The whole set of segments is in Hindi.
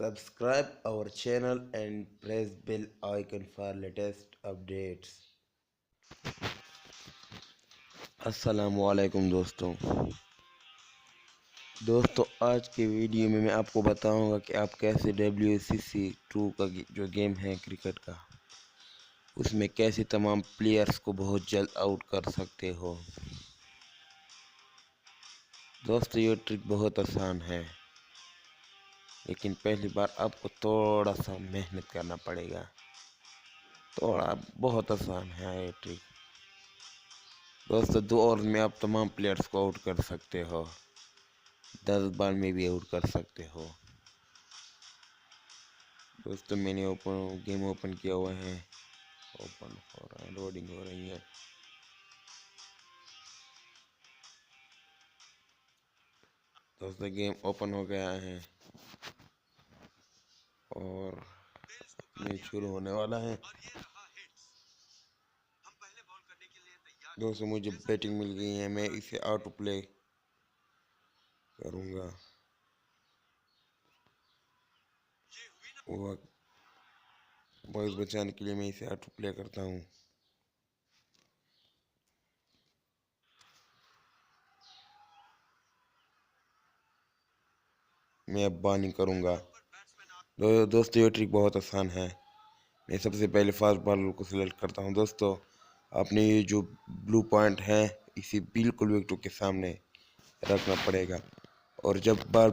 Subscribe our channel and press bell icon for latest updates. अस्सलामुअलैकुम दोस्तों आज के वीडियो में मैं आपको बताऊंगा कि आप कैसे WCC2 का जो गेम है क्रिकेट का, उसमें कैसे तमाम प्लेयर्स को बहुत जल्द आउट कर सकते हो। दोस्तों ये ट्रिक बहुत आसान है, लेकिन पहली बार आपको थोड़ा सा मेहनत करना पड़ेगा। बहुत आसान है ये ट्रिक। दोस्तों 2 ओवर में आप तमाम प्लेयर्स को आउट कर सकते हो, 10 बॉल में भी आउट कर सकते हो। दोस्तों मैंने गेम ओपन किया हुआ है, ओपन हो रहा है, लोडिंग हो रही है। दोस्तों गेम ओपन हो गया है और मैच शुरू होने वाला है। दोस्तों मुझे बैटिंग मिल गई है, मैं इसे ऑटो प्ले करूँगा। वॉइस बचाने के लिए मैं इसे ऑटो प्ले करता हूँ। मैं अब बॉलिंग करूँगा। दोस्तों ये ट्रिक बहुत आसान है। मैं सबसे पहले फास्ट बॉलर को सिलेक्ट करता हूँ। दोस्तों आपने ये जो ब्लू पॉइंट है इसे बिल्कुल विकेट के सामने रखना पड़ेगा, और जब बॉल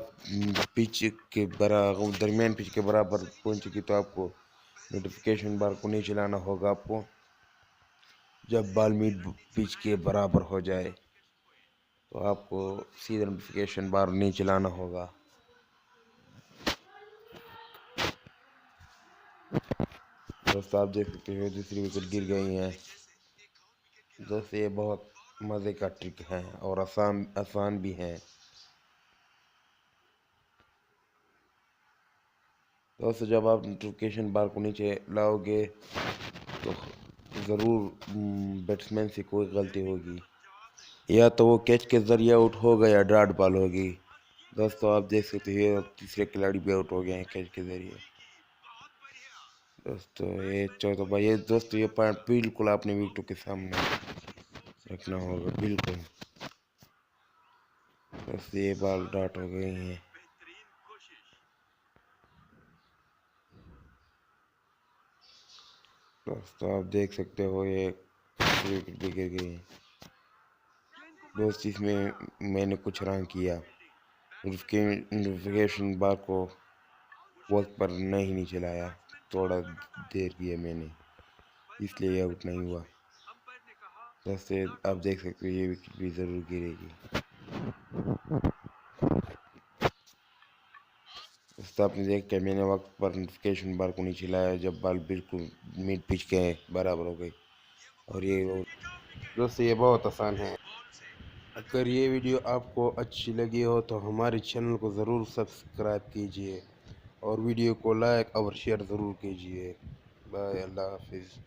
पिच के बराबर दरमियान पिच के बराबर पहुंचेगी तो आपको नोटिफिकेशन बार को नहीं चलाना होगा। आपको जब बॉल मिड पिच के बराबर हो जाए तो आपको सीधा नोटिफिकेशन बार नहीं चलाना होगा। दोस्तों आप देख सकते हो दूसरी विकेट गिर गई है। दोस्तों ये बहुत मज़े का ट्रिक है और आसान भी है। दोस्तों जब आप नोटिफिकेशन बार को नीचे लाओगे तो ज़रूर बैट्समैन से कोई गलती होगी, या तो वो कैच के ज़रिए आउट होगा या डॉट बॉल होगी। दोस्तों आप देख सकते हो तीसरे खिलाड़ी भी आउट हो गए हैं कैच के ज़रिए। दोस्तों ये चौथा भाई, ये दोस्तों ये पॉइंट बिल्कुल आपने विकेटों के सामने रखना होगा, बिल्कुल। दोस्तों ये बॉल डॉट हो गई है। दोस्तों आप देख सकते हो ये विकेट भी गिर गई है। दोस्त इसमें मैंने कुछ रन किया, नोटिफिकेशन बार को वक्त पर नहीं चलाया, थोड़ा देर किया मैंने, इसलिए आउट नहीं हुआ। जैसे आप देख सकते हो ये विकेट भी ज़रूर गिरेगी। दोस्तों आपने देखा मैंने वक्त पर नोटिफिकेशन बार को नहीं चलाया जब बॉल बिल्कुल मिड पिच के बराबर हो गई, और ये दोस्तों ये बहुत आसान है। अगर ये वीडियो आपको अच्छी लगी हो तो हमारे चैनल को ज़रूर सब्सक्राइब कीजिए और वीडियो को लाइक और शेयर ज़रूर कीजिए। बाय, अल्लाह हाफिज़।